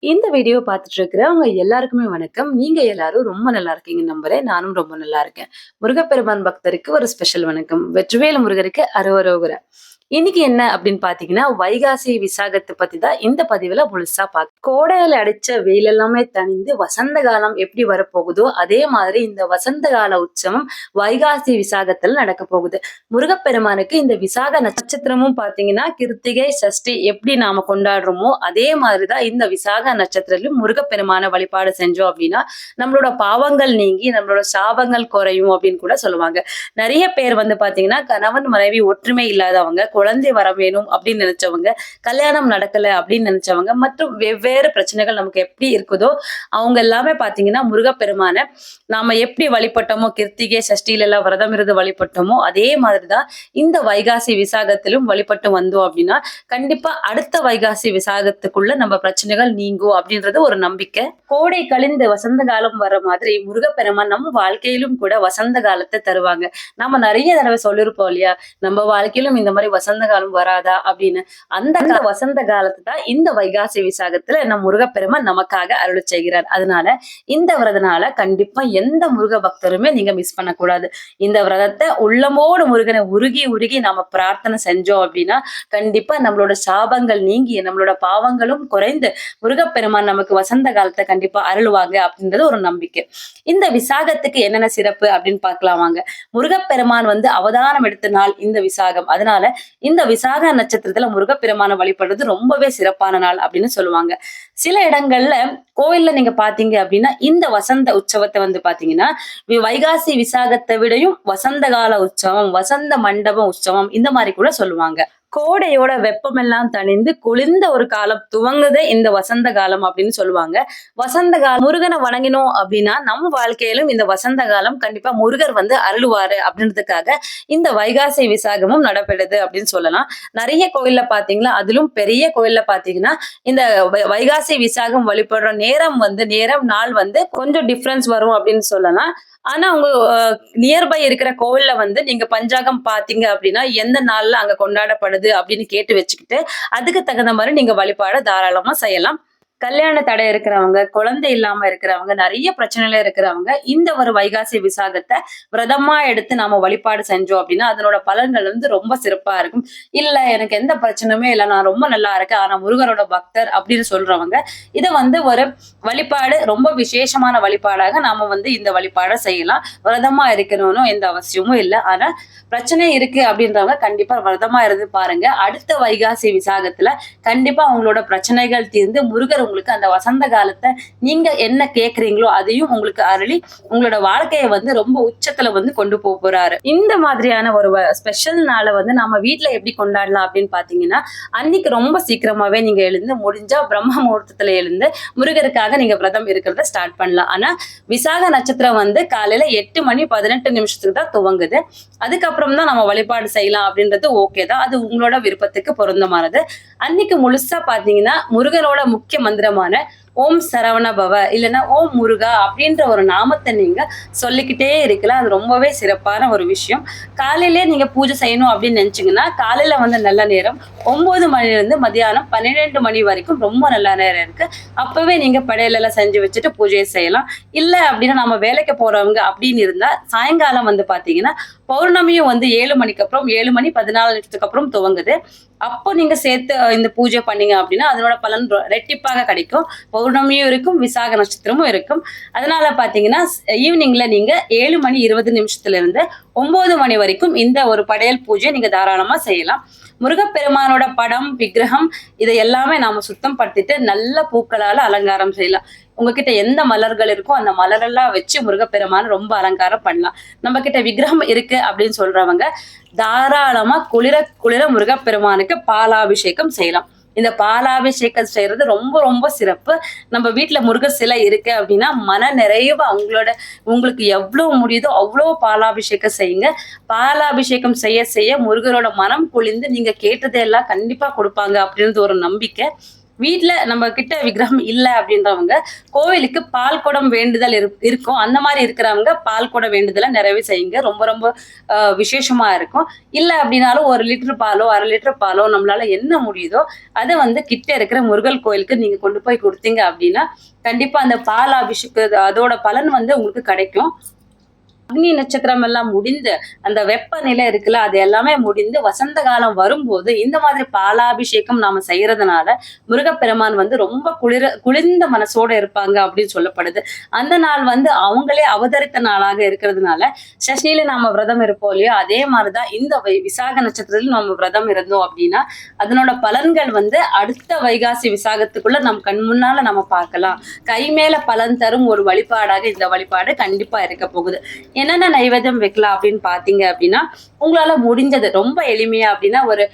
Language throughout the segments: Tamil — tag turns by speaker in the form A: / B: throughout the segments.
A: இந்த வீடியோ பார்த்துட்டு இருக்கிறவங்க எல்லாருக்குமே வணக்கம். நீங்க எல்லாரும் ரொம்ப நல்லா இருக்கீங்கன்னு நம்புறேன். நானும் ரொம்ப நல்லா இருக்கேன். முருகப்பெருமான் பக்தருக்கு ஒரு ஸ்பெஷல் வணக்கம். வெற்றிவேல் முருகருக்கு அரோகரா. இன்னைக்கு என்ன அப்படின்னு பாத்தீங்கன்னா, வைகாசி விசாகத்தை பத்தி தான் இந்த பதிவுல முழுசா கோடையில அடிச்ச வெயில் எல்லாமே தணிந்து வசந்த காலம் எப்படி வரப்போகுதோ அதே மாதிரி இந்த வசந்த கால உற்சவம் வைகாசி விசாகத்துல நடக்க போகுது. முருகப்பெருமானுக்கு இந்த விசாக நட்சத்திரமும் பாத்தீங்கன்னா கிருத்திகை சஷ்டி எப்படி நாம கொண்டாடுறோமோ அதே மாதிரிதான் இந்த விசாக நட்சத்திரத்திலும் முருகப்பெருமான வழிபாடு செஞ்சோம் அப்படின்னா நம்மளோட பாவங்கள் நீங்கி நம்மளோட சாபங்கள் குறையும் அப்படின்னு கூட சொல்லுவாங்க. நிறைய பேர் வந்து பாத்தீங்கன்னா கணவன் மனைவி ஒற்றுமை இல்லாதவங்க, குழந்தை வர வேணும் அப்படின்னு நினைச்சவங்க, கல்யாணம் நடக்கல அப்படின்னு நினைச்சவங்க மற்றும் வெவ்வேறு பிரச்சனைகள் நமக்கு எப்படி இருக்குதோ அவங்க எல்லாமே பாத்தீங்கன்னா முருகப்பெருமான நாம எப்படி வழிபட்டோமோ கிருத்திகை சஷ்டியில எல்லாம் விரதம் இருந்து வழிபட்டோமோ அதே மாதிரிதான் இந்த வைகாசி விசாகத்திலும் வழிபட்டு வந்தோம் அப்படின்னா கண்டிப்பா அடுத்த வைகாசி விசாகத்துக்குள்ள நம்ம பிரச்சனைகள் நீங்கும் அப்படின்றது ஒரு நம்பிக்கை. கோடை கழிந்து வசந்த காலம் வர மாதிரி முருகப்பெருமான் நம்ம வாழ்க்கையிலும் கூட வசந்த காலத்தை தருவாங்க. நம்ம நிறைய தடவை சொல்லிருப்போம் இல்லையா, நம்ம வாழ்க்கையிலும் இந்த மாதிரி வசந்த காலம் வராதா அப்படின்னு. அந்த வசந்த காலத்தை தான் இந்த வைகாசி விசாகத்துல நம்ம முருகப்பெருமான் நமக்காக அருள் செய்கிறார். அதனால இந்த விரதனால கண்டிப்பா எந்த முருக பக்தருமே நீங்க மிஸ் பண்ணக்கூடாது. இந்த விரதத்தை உள்ளமோடு முருகனை உருகி உருகி நாம பிரார்த்தனை செஞ்சோம் அப்படின்னா கண்டிப்பா நம்மளோட சாபங்கள் நீங்கி நம்மளோட பாவங்களும் குறைந்து முருகப்பெருமான் நமக்கு வசந்த காலத்தை கண்டிப்பா அருள்வாங்க அப்படின்றது ஒரு நம்பிக்கை. இந்த விசாகத்துக்கு என்னென்ன சிறப்பு அப்படின்னு பார்க்கலாம் வாங்க. முருகப்பெருமான் வந்து அவதாரம் எடுத்த நாள் இந்த விசாகம். அதனால இந்த விசாக நட்சத்திரத்துல முருகப்பெருமான வழிபடுறது ரொம்பவே சிறப்பான நாள் அப்படின்னு சொல்லுவாங்க. சில இடங்கள்ல கோயில்ல நீங்க பாத்தீங்க அப்படின்னா இந்த வசந்த உற்சவத்தை வந்து பாத்தீங்கன்னா வைகாசி விசாகத்தை விடையும் வசந்த கால உற்சவம், வசந்த மண்டப உற்சவம் இந்த மாதிரி கூட சொல்லுவாங்க. கோடையோட வெப்பமெல்லாம் தணிந்து குளிர்ந்த ஒரு காலம் துவங்குதே இந்த வசந்த காலம் அப்படின்னு சொல்லுவாங்க. வசந்த காலம் முருகனை வணங்கினோம் அப்படின்னா நம்ம வாழ்க்கையிலும் இந்த வசந்த காலம் கண்டிப்பா முருகர் வந்து அருளுவாரு அப்படின்றதுக்காக இந்த வைகாசி விசாகமும் நடைபெறுது அப்படின்னு சொல்லலாம். நிறைய கோயில்ல பாத்தீங்களா, அதிலும் பெரிய கோயில்ல பாத்தீங்கன்னா இந்த வைகாசி விசாகம் வழிபடுற நேரம் நாள் வந்து கொஞ்சம் டிஃபரன்ஸ் வரும் அப்படின்னு சொல்லலாம். ஆனா உங்க நியர்பை இருக்கிற கோவில்ல வந்து நீங்க பஞ்சாங்கம் பாத்தீங்க அப்படின்னா எந்த நாள்ல அங்க கொண்டாடப்படுது அப்படின்னு கேட்டு வச்சுக்கிட்டு அதுக்கு தகுந்த மாதிரி நீங்க வழிபாட தாராளமா செய்யலாம். கல்யாண தடை இருக்கிறவங்க, குழந்தை இல்லாம இருக்கிறவங்க, நிறைய பிரச்சனையில இருக்கிறவங்க இந்த ஒரு வைகாசி விசாகத்தை விரதமா எடுத்து நாம வழிபாடு செஞ்சோம் அப்படின்னா அதனோட பலன்கள் வந்து ரொம்ப சிறப்பா இருக்கும். இல்ல எனக்கு எந்த பிரச்சனையுமே இல்லை, நான் ரொம்ப நல்லா இருக்கேன், ஆனா முருகரோட பக்தர் அப்படின்னு சொல்றவங்க இதை வந்து ஒரு வழிபாடு, ரொம்ப விசேஷமான வழிபாடாக நாம வந்து இந்த வழிபாடை செய்யலாம். விரதமா இருக்கணும்னு எந்த அவசியமும் இல்லை. ஆனா பிரச்சனை இருக்கு அப்படின்றவங்க கண்டிப்பா விரதமா இருந்து பாருங்க. அடுத்த வைகாசி விசாகத்துல கண்டிப்பா அவங்களோட பிரச்சனைகள் தீர்ந்து முருகர் உங்களுக்கு அந்த வசந்த காலத்தை நீங்க என்ன கேக்குறீங்களோ அதையும் உங்களுக்கு அருளி உங்களோட வாழ்க்கையை வந்து ரொம்ப உச்சத்துல வந்து கொண்டு போறாரு. இந்த மாதிரியான ஒரு ஸ்பெஷல் நாளை வந்து நம்ம வீட்டுல எப்படி கொண்டாடலாம் அப்படின்னு பாத்தீங்கன்னா அன்னைக்கு ரொம்ப சீக்கிரமாவே நீங்க எழுந்து முடிஞ்சா பிரம்ம முகூர்த்தத்துல எழுந்து முருகருக்காக நீங்க விரதம் இருக்கிறத ஸ்டார்ட் பண்ணலாம். ஆனா விசாக நட்சத்திரம் வந்து காலையில 8:18 தான் துவங்குது. அதுக்கப்புறம் தான் நம்ம வழிபாடு செய்யலாம் அப்படின்றது ஓகே தான், அது உங்களோட விருப்பத்துக்கு பொருந்தமானது. அன்னைக்கு முழுசா பாத்தீங்கன்னா முருகனோட முக்கிய மந்திரமான ஓம் சரவண பவ இல்லைன்னா ஓம் முருகா அப்படின்ற ஒரு நாமத்தை நீங்க சொல்லிக்கிட்டே இருக்கலாம். அது ரொம்பவே சிறப்பான ஒரு விஷயம். காலையிலே நீங்க பூஜை செய்யணும் அப்படின்னு நினைச்சீங்கன்னா காலையில வந்து நல்ல நேரம் 9 மணிலிருந்து மதியானம் 12 மணி வரைக்கும் ரொம்ப நல்ல நேரம் இருக்கு. அப்பவே நீங்க படையலெல்லாம் செஞ்சு வச்சுட்டு பூஜையை செய்யலாம். இல்ல அப்படின்னா நம்ம வேலைக்கு போறவங்க அப்படின்னு இருந்தா சாயங்காலம் வந்து பாத்தீங்கன்னா பௌர்ணமியும் வந்து 7 மணிக்கு அப்புறம் 7:14 அப்புறம் துவங்குது. அப்போ நீங்க சேர்த்து இந்த பூஜை பண்ணீங்க அப்படின்னா அதனோட பலன் ரெட்டிப்பாக கிடைக்கும். பௌர்ணமியும் இருக்கும், விசாக நட்சத்திரமும் இருக்கும். அதனால பாத்தீங்கன்னா ஈவினிங்ல நீங்க 7:20 இருந்து 9 மணி வரைக்கும் இந்த ஒரு படையல் பூஜை நீங்க தாராளமா செய்யலாம். முருகப்பெருமானோட படம், விக்கிரகம் இதை எல்லாமே நாம சுத்தம் படுத்திட்டு நல்ல பூக்களால அலங்காரம் செய்யலாம். உங்ககிட்ட எந்த மலர்கள் இருக்கோ அந்த மலரெல்லாம் வச்சு முருகப்பெருமான ரொம்ப அலங்காரம் பண்ணலாம். நம்ம கிட்ட விக்கிரகம் இருக்கு அப்படின்னு சொல்றவங்க தாராளமா குளிர குளிர முருகப்பெருமானுக்கு பாலாபிஷேகம் செய்யலாம். இந்த பாலாபிஷேகம் செய்யறது ரொம்ப ரொம்ப சிறப்பு. நம்ம வீட்டுல முருகர் சிலை இருக்கு அப்படின்னா மன நிறைவா உங்களுக்கு எவ்வளவு முடியுதோ அவ்வளவு பாலாபிஷேகம் செய்யுங்க. பாலாபிஷேகம் செய்ய செய்ய முருகரோட மனம் குளிர்ந்து நீங்க கேட்டதையெல்லாம் கண்டிப்பா கொடுப்பாங்க அப்படின்றது ஒரு நம்பிக்கை. வீட்ல நம்ம கிட்ட விக்கிரகம் இல்ல அப்படின்றவங்க கோவிலுக்கு பால் குடம் வேண்டுதல் இருக்கும். அந்த மாதிரி இருக்கிறவங்க பால் குடம் வேண்டுதல நிறைவு செய்யுங்க. ரொம்ப ரொம்ப விசேஷமா இருக்கும். இல்ல அப்படின்னாலும் 1 லிட்டர் பாலோ, 1/2 லிட்டர் பாலோ நம்மளால என்ன முடியுதோ அத வந்து கிட்ட இருக்கிற முருகல் கோயிலுக்கு நீங்க கொண்டு போய் குடுத்தீங்க அப்படின்னா, கண்டிப்பா அந்த பால் அபிஷேகம் அதோட பலன் வந்து உங்களுக்கு கிடைக்கும். அக்னி நட்சத்திரம் எல்லாம் முடிந்து அந்த வெப்பநிலை இருக்குல்ல அது எல்லாமே முடிந்து வசந்த காலம் வரும்போது இந்த மாதிரி பாலாபிஷேகம் நாம செய்யறதுனால முருகப்பெருமான் வந்து ரொம்ப குளிர்ந்த மனசோட இருப்பாங்க அப்படின்னு சொல்லப்படுது. அந்த நாள் வந்து அவங்களே அவதரித்த நாளாக இருக்கிறதுனால சஷ்டியில நாம விரதம் இருப்போம் இல்லையோ அதே மாதிரிதான் இந்த விசாக நட்சத்திரத்தில் நம்ம விரதம் இருந்தோம் அப்படின்னா அதனோட பலன்கள் வந்து அடுத்த வைகாசி விசாகத்துக்குள்ள நம் கண் முன்னால நம்ம பார்க்கலாம். கை மேல பலன் தரும் ஒரு வழிபாடாக இந்த வழிபாடு கண்டிப்பா இருக்க போகுது. என்னென்ன நைவேத்தியம் வைக்கலாம் அப்படின்னு பாத்தீங்க அப்படின்னா உங்களால முடிஞ்சது ரொம்ப எளிமையா அப்படின்னா ஒரு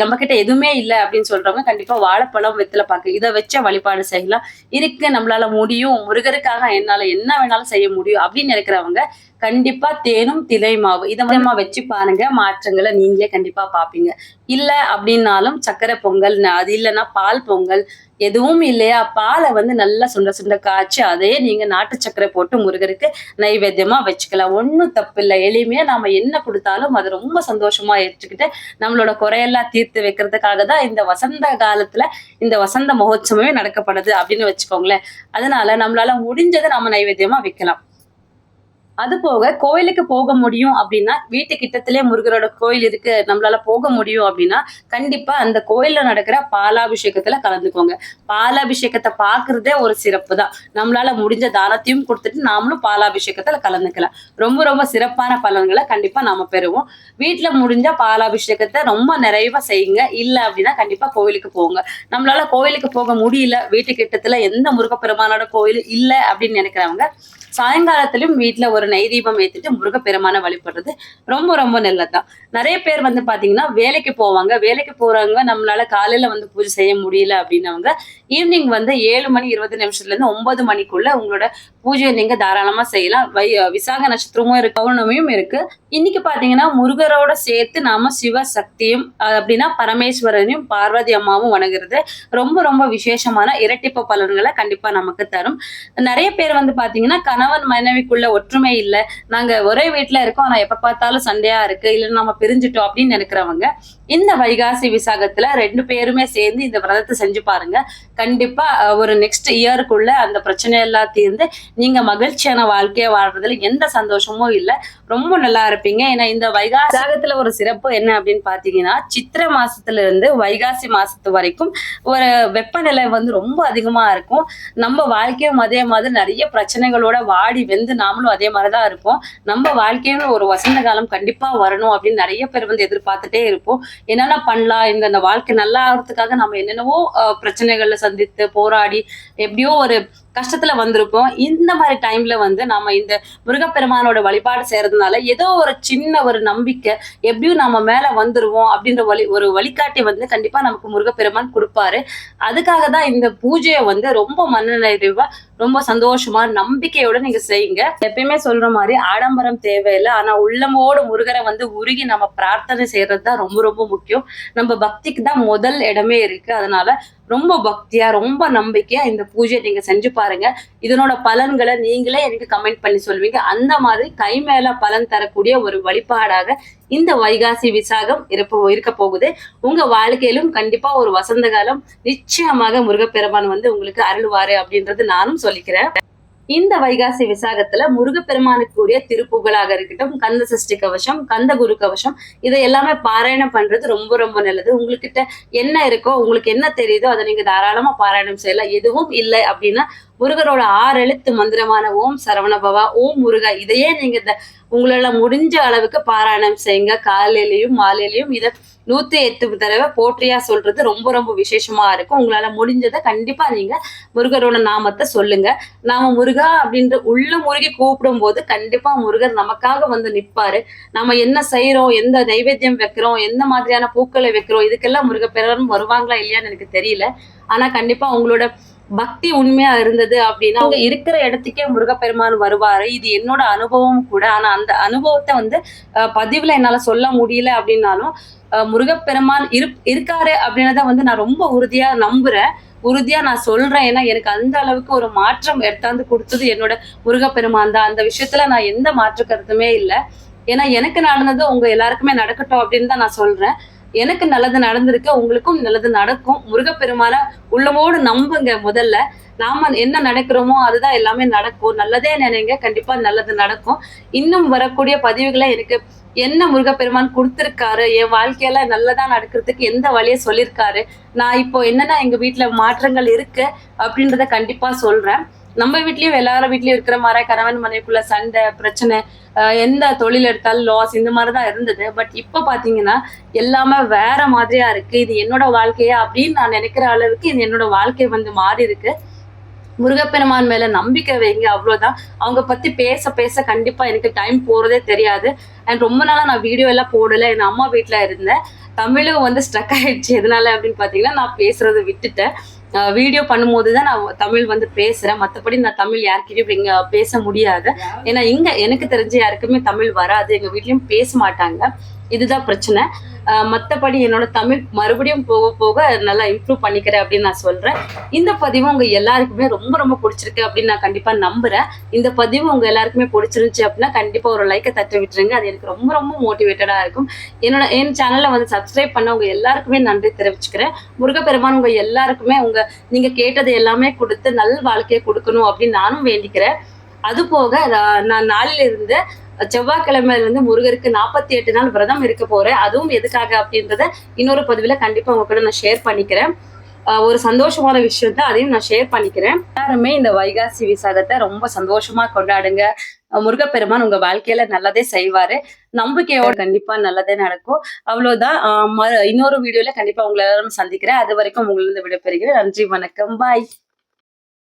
A: நம்ம கிட்ட எதுவுமே இல்லை அப்படின்னு சொல்றவங்க கண்டிப்பா வாழைப்பழம் வெத்தலை பாக்கு இதை வச்ச வழிபாடு செய்யலாம். இருக்கு நம்மளால முடியும் முருகருக்காக என்னால என்ன வேணாலும் செய்ய முடியும் அப்படின்னு இருக்கிறவங்க கண்டிப்பா தேனும் தினை மாவு இதை மூலமா வச்சு பாருங்க, மாற்றங்களை நீங்களே கண்டிப்பா பாப்பீங்க. இல்ல அப்படின்னாலும் சக்கரை பொங்கல், அது இல்லைன்னா பால் பொங்கல், எதுவும் இல்லையா பாலை வந்து நல்லா சுண்ட சுண்ட காய்ச்சி அதையே நீங்க நாட்டு சக்கரை போட்டு முருகருக்கு நைவேத்தியமா வச்சுக்கலாம். ஒன்னும் தப்பு இல்லை. எளிமையா நாம என்ன கொடுத்தாலும் அது ரொம்ப சந்தோஷமா ஏற்றுக்கிட்டு நம்மளோட குறையெல்லாம் தீர்த்து வைக்கிறதுக்காக தான் இந்த வசந்த காலத்துல இந்த வசந்த மகோத்சவமே நடக்கப்படுது அப்படின்னு வச்சுக்கோங்களேன். அதனால நம்மளால முடிஞ்சதை நம்ம நைவேத்தியமா வைக்கலாம். அது போக கோயிலுக்கு போக முடியும் அப்படின்னா வீட்டு கிட்டத்திலே முருகரோட கோயில் இருக்கு நம்மளால போக முடியும் அப்படின்னா கண்டிப்பா அந்த கோயில்ல நடக்கிற பாலாபிஷேகத்துல கலந்துக்கோங்க. பாலாபிஷேகத்தை பாக்குறதே ஒரு சிறப்பு தான். நம்மளால முடிஞ்ச தானத்தையும் கொடுத்துட்டு நாமளும் பாலாபிஷேகத்துல கலந்துக்கலாம். ரொம்ப ரொம்ப சிறப்பான பலன்களை கண்டிப்பா நாம பெறுவோம். வீட்டுல முடிஞ்ச பாலாபிஷேகத்தை ரொம்ப நிறைவா செய்யுங்க. இல்ல அப்படின்னா கண்டிப்பா கோயிலுக்கு போங்க. நம்மளால கோயிலுக்கு போக முடியல, வீட்டு கிட்டத்துல எந்த முருகப்பெருமானோட கோயில் இல்ல அப்படின்னு நினைக்கிறவங்க சாயங்காலத்திலும் வீட்டுல ஒரு நெய்தீபம் ஏத்திட்டு முருகப்பெருமான வழிபடுறது ரொம்ப ரொம்ப நல்லதுதான். நிறைய பேர் வந்து பாத்தீங்கன்னா வேலைக்கு போவாங்க. வேலைக்கு போறவங்க நம்மளால காலையில வந்து பூஜை செய்ய முடியல அப்படின்னவங்க ஈவினிங் வந்து 7 மணி 20 நிமிஷத்துல இருந்து 9 மணிக்குள்ள உங்களோட பூஜையை நீங்க தாராளமா செய்யலாம். விசாக நட்சத்திரமும் இருக்கு, பௌர்ணமியும் இருக்கு. இன்னைக்கு பாத்தீங்கன்னா முருகரோட சேர்த்து நாம சிவ சக்தியும் அப்படின்னா பரமேஸ்வரனையும் பார்வதி அம்மாவும் வணங்குறது ரொம்ப ரொம்ப விசேஷமான இரட்டிப்பு பலன்களை கண்டிப்பா நமக்கு தரும். நிறைய பேர் வந்து பாத்தீங்கன்னா கணவன் மனைவிக்குள்ள ஒற்றுமை இல்ல, நாங்க ஒரே வீட்டுல இருக்கோம் ஆனா எப்ப பார்த்தாலும் சண்டையா இருக்கு, இல்ல நம்ம பிரிஞ்சுட்டோம் அப்படின்னு நினைக்கிறவங்க இந்த வைகாசி விசாகத்துல 2 பேருமே சேர்ந்து இந்த விரதத்தை செஞ்சு பாருங்க. கண்டிப்பா ஒரு நெக்ஸ்ட் இயருக்குள்ள அந்த பிரச்சனை எல்லாம் தீர்ந்து நீங்க மகிழ்ச்சியான வாழ்க்கைய வாழ்றதுல எந்த சந்தோஷமும் இல்ல, ரொம்ப நல்லா இருப்பீங்க. ஏன்னா இந்த வைகாசி விசாகத்துல ஒரு சிறப்பு என்ன அப்படின்னு பாத்தீங்கன்னா சித்திரை மாசத்துல இருந்து வைகாசி மாசத்து வரைக்கும் ஒரு வெப்பநிலை வந்து ரொம்ப அதிகமா இருக்கும். நம்ம வாழ்க்கையும் அதே மாதிரி நிறைய பிரச்சனைகளோட வாடி வெந்து நாமளும் அதே மாதிரிதான் இருப்போம். நம்ம வாழ்க்கையும் ஒரு வசந்த காலம் கண்டிப்பா வரணும் அப்படின்னு நிறைய பேர் வந்து எதிர்பார்த்துட்டே இருப்போம். என்னென்ன பண்ணலாம், இந்த வாழ்க்கை நல்லா ஆகிறதுக்காக நம்ம என்னென்னவோ பிரச்சனைகள்ல சந்தித்து போராடி எப்படியோ ஒரு கஷ்டத்துல வந்திருப்போம். இந்த மாதிரி டைம்ல வந்து நாம இந்த முருகப்பெருமானோட வழிபாடு செய்யறதுனால ஏதோ ஒரு சின்ன ஒரு நம்பிக்கை எப்படியும் நம்ம மேல வந்துருவோம் அப்படின்ற ஒரு வழிகாட்டி வந்து கண்டிப்பா நமக்கு முருகப்பெருமான் கொடுப்பாரு. அதுக்காக தான் இந்த பூஜையை வந்து ரொம்ப மனநிறைவா ரொம்ப சந்தோஷமா நம்பிக்கையோட நீங்க செய்யுங்க. எப்பயுமே சொல்ற மாதிரி ஆடம்பரம் தேவையில்லை, ஆனா உள்ளமோடு முருகரை வந்து உருகி நம்ம பிரார்த்தனை செய்யறது தான் ரொம்ப ரொம்ப முக்கியம். நம்ம பக்திக்கு தான் முதல் இடமே இருக்கு. அதனால ரொம்ப பக்தியா ரொம்ப நம்பிக்கையா இந்த பூஜையை நீங்க செஞ்சு பாருங்க. இதனோட பலன்களை நீங்களே எனக்கு கமெண்ட் பண்ணி சொல்வீங்க. அந்த மாதிரி கை மேல பலன் தரக்கூடிய ஒரு வழிபாடாக இந்த வைகாசி விசாகம் இருக்க போகுது. உங்க வாழ்க்கையிலும் கண்டிப்பா ஒரு வசந்த காலம் நிச்சயமாக முருகப்பெருமான் வந்து உங்களுக்கு அருள்வாரு அப்படின்றது நானும் சொல்லிக்கிறேன். இந்த வைகாசி விசாகத்துல முருகப்பெருமானுக்குரிய திருப்புகளாக இருக்கட்டும், கந்த சஷ்டி கவசம், கந்த குரு கவசம், இதை எல்லாமே பாராயணம் பண்றது ரொம்ப ரொம்ப நல்லது. உங்ககிட்ட என்ன இருக்கோ, உங்களுக்கு என்ன தெரியுதோ அதை நீங்க தாராளமா பாராயணம் செய்யலாம். எதுவும் இல்லை அப்படின்னா முருகரோட 6 எழுத்து மந்திரமான ஓம் சரவணபவா, ஓம் முருகா, இதையே நீங்க உங்களால முடிஞ்ச அளவுக்கு பாராயணம் செய்யுங்க. காலையிலயும் மாலையிலயும் இதை 108 தடவை போற்றியா சொல்றது ரொம்ப ரொம்ப விசேஷமா இருக்கும். உங்களால முடிஞ்சதை கண்டிப்பா நீங்க முருகரோட நாமத்தை சொல்லுங்க. நாம முருகா அப்படின்ற உள்ள முருகி கூப்பிடும் போது கண்டிப்பா முருகர் நமக்காக வந்து நிற்பாரு. நம்ம என்ன செய்யறோம், எந்த நைவேத்தியம் வைக்கிறோம், எந்த மாதிரியான பூக்களை வைக்கிறோம், இதுக்கெல்லாம் முருகப்பெருமான் வருவாங்களா இல்லையான்னு எனக்கு தெரியல. ஆனா கண்டிப்பா உங்களோட பக்தி உண்மையா இருந்தது அப்படின்னா அவங்க இருக்கிற இடத்துக்கே முருகப்பெருமான் வருவாரு. இது என்னோட அனுபவம் கூட. ஆனா அந்த அனுபவத்தை வந்து பதிவுல என்னால சொல்ல முடியல அப்படின்னாலும் முருகப்பெருமான் இருக்காரு அப்படின்னத வந்து நான் ரொம்ப உறுதியா நம்புறேன். உறுதியா நான் சொல்றேன். ஏன்னா எனக்கு அந்த அளவுக்கு ஒரு மாற்றம் எடுத்தாந்து கொடுத்தது என்னோட முருகப்பெருமான் தான். அந்த விஷயத்துல நான் எந்த மாற்று கருத்துமே இல்ல. ஏன்னா எனக்கு நடந்தது உங்க எல்லாருக்குமே நடக்கட்டும் அப்படின்னு தான் நான் சொல்றேன். எனக்கு நல்லது நடந்திருக்கு, உங்களுக்கும் நல்லது நடக்கும். முருகப்பெருமான உள்ளமோடு நம்புங்க முதல்ல. நாம என்ன நினைக்கிறோமோ அதுதான் எல்லாமே நடக்கும். நல்லதே நினைங்க, கண்டிப்பா நல்லது நடக்கும். இன்னும் வரக்கூடிய பதிவுகளை எனக்கு என்ன முருகப்பெருமான் கொடுத்திருக்காரு, என் வாழ்க்கையில நல்லதா நடக்கிறதுக்கு எந்த வழியை சொல்லியிருக்காரு, நான் இப்போ என்னென்ன எங்க வீட்டுல மாற்றங்கள் இருக்கு அப்படின்றத கண்டிப்பா சொல்றேன். நம்ம வீட்லயும் எல்லாரும் வீட்லயும் இருக்கிற மாதிரி கணவன் மனைவிக்குள்ள சண்டை பிரச்சனை, எந்த தொழில் எடுத்தாலும் லாஸ் இந்த மாதிரிதான் இருந்தது. பட் இப்ப பாத்தீங்கன்னா எல்லாமே வேற மாதிரியா இருக்கு. இது என்னோட வாழ்க்கையா அப்படின்னு நான் நினைக்கிற அளவுக்கு இது என்னோட வாழ்க்கை வந்து மாறி இருக்கு. முருகப்பெருமான் மேல நம்பிக்கை வைங்க, அவ்வளவுதான். அவங்க பத்தி பேச பேச கண்டிப்பா எனக்கு டைம் போறதே தெரியாது. அண்ட் ரொம்ப நாளா நான் வீடியோ எல்லாம் போடல. என் அம்மா வீட்டுல இருந்தேன். தமிழும் வந்து ஸ்ட்ரக் ஆயிடுச்சு. எதனால அப்படின்னு பாத்தீங்கன்னா நான் பேசுறதை விட்டுட்டேன். வீடியோ பண்ணும்போதுதான் நான் தமிழ் வந்து பேசுறேன். மத்தபடி நான் தமிழ் யார்கிட்டயும் இங்க பேச முடியாது. ஏன்னா இங்க எனக்கு தெரிஞ்ச யாருக்குமே தமிழ் வராது. எங்க வீட்லயும் பேச மாட்டாங்க. இதுதான் பிரச்சனை. மத்தபடி என்னோட தமிழ் மறுபடியும் போக போக நல்லா இம்ப்ரூவ் பண்ணிக்கிறேன் அப்படின்னு நான் சொல்றேன். இந்த பதிவு உங்க எல்லாருக்குமே ரொம்ப ரொம்ப பிடிச்சிருக்கு அப்படின்னு நான் கண்டிப்பா நம்புறேன். இந்த பதிவு உங்க எல்லாருக்குமே பிடிச்சிருந்துச்சு அப்படின்னா கண்டிப்பா ஒரு லைக்கை தட்டி விட்டுருங்க. அது எனக்கு ரொம்ப ரொம்ப மோட்டிவேட்டடா இருக்கும். என் சேனல்ல வந்து சப்ஸ்கிரைப் பண்ண உங்க எல்லாருக்குமே நன்றி தெரிவிச்சுக்கிறேன். முருகப்பெருமான் உங்க எல்லாருக்குமே நீங்க கேட்டது எல்லாமே கொடுத்து நல் வாழ்க்கையை கொடுக்கணும் அப்படின்னு நானும் வேண்டிக்கிறேன். அது போக நான் நாளில இருந்து செவ்வாய்க்கிழமையில இருந்து முருகருக்கு 48 நாள் விரதம் இருக்க போறேன். அதுவும் எதுக்காக அப்படின்றத இன்னொரு பதிவுல கண்டிப்பா உங்க கூட நான் ஷேர் பண்ணிக்கிறேன். ஒரு சந்தோஷமான விஷயம் தான், அதையும் நான் ஷேர் பண்ணிக்கிறேன். எல்லாருமே இந்த வைகாசி விசாகத்தை ரொம்ப சந்தோஷமா கொண்டாடுங்க. முருகப்பெருமான் உங்க வாழ்க்கையில நல்லதே செய்வாரு. நம்பிக்கையோட கண்டிப்பா நல்லதே நடக்கும். அவ்வளவுதான். இன்னொரு வீடியோல கண்டிப்பா உங்களை எல்லாரும் சந்திக்கிறேன். அது வரைக்கும் உங்களிருந்து விடைபெறுகிறேன். நன்றி, வணக்கம், பாய்.